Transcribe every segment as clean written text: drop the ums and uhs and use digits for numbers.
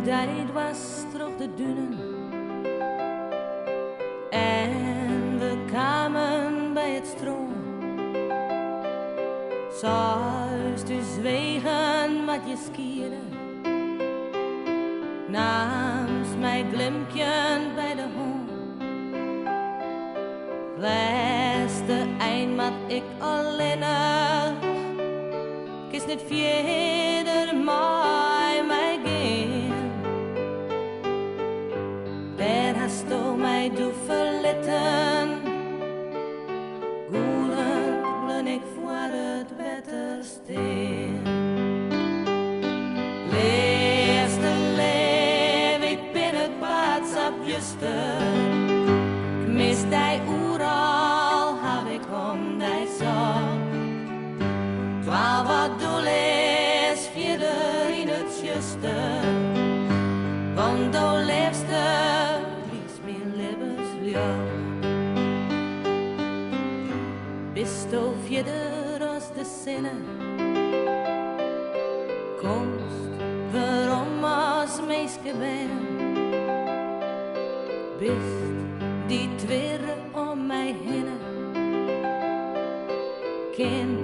tijd was terug de dunen. En we kwamen bij het stroom. Zoals du zwegen met je skieren. Naast mij glimpjen bij de hoon. Laatste eind wat ik alleen kist niet verder mij gaan. Daar hast du mij du verlitten. Goelig ben ik voor het beter steen. Leefste leef ik ben het paadsapjuster. Ik mis die overal, heb ik om die zorg. 12 wat doel is, verder in het juiste. Want de liefste is mijn levenslicht. Bist du verder als de zinnen? Komst waarom als meisje ben? Bist die tweede om mij heen? Ken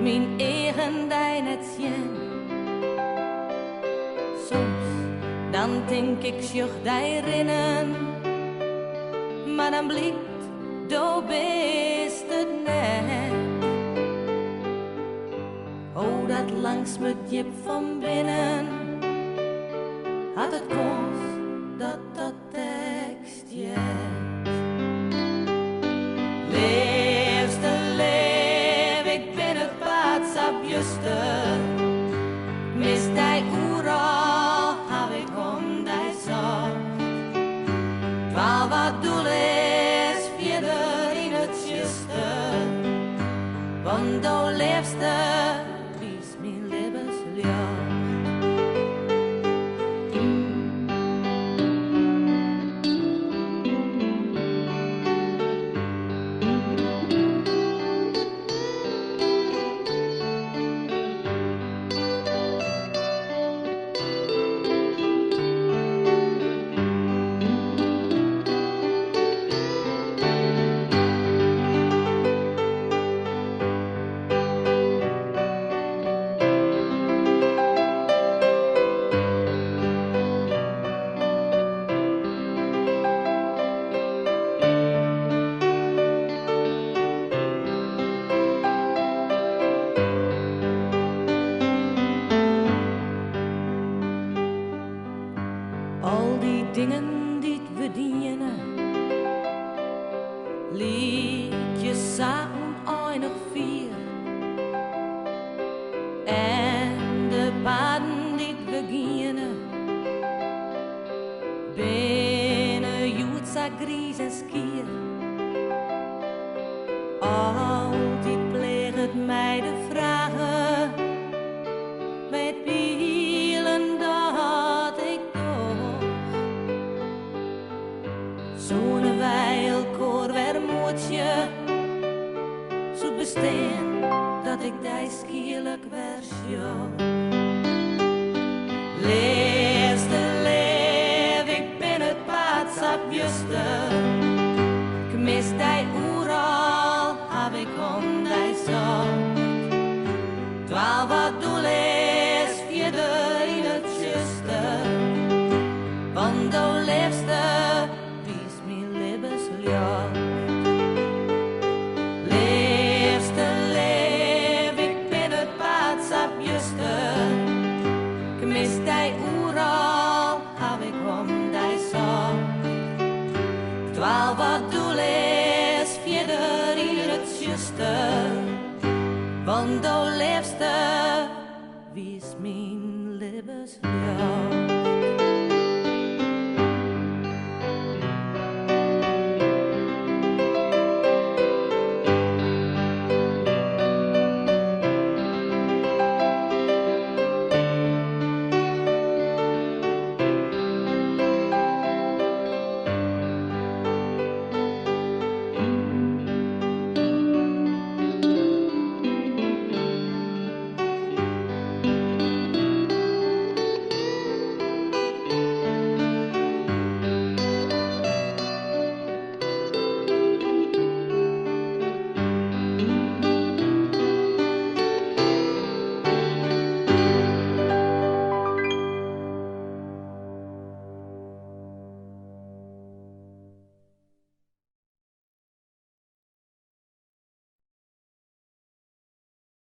mijn eigen die net zien. Soms dan denk ik sjoch die rinnen, maar dan blijkt do bist het net. Oh, dat langs met jip van binnen had het kost dat tekst jet. Leefste leef, ik ben het paadsapjuster. Mis die overal, heb ik om die zorg. 12 wat doel is, verder in het juiste. Want de liefste is mijn levenslicht. Al die dingen die we dienen, liedjes samen einig vier. En de paden die we gienen, binnen Jutsa, Gries en Skier. Altijd pleeg het mij de vragen, bij het pielen dat ik zo'n wijl koor weer moet je zo bestaan dat ik die skierlijk weer sjouw. Leefste leef, ik ben het paadsapjuster. Ik mis die overal, heb ik om die zorg. 12 wat doel is, verder in het juiste. Want de liefste is mijn levenslicht. Liefste leef, ik ben het paadsapjuster. Ik mis die overal, heb ik om die zorg. 12 wat doel is, verder in het juiste. Want de liefste is mijn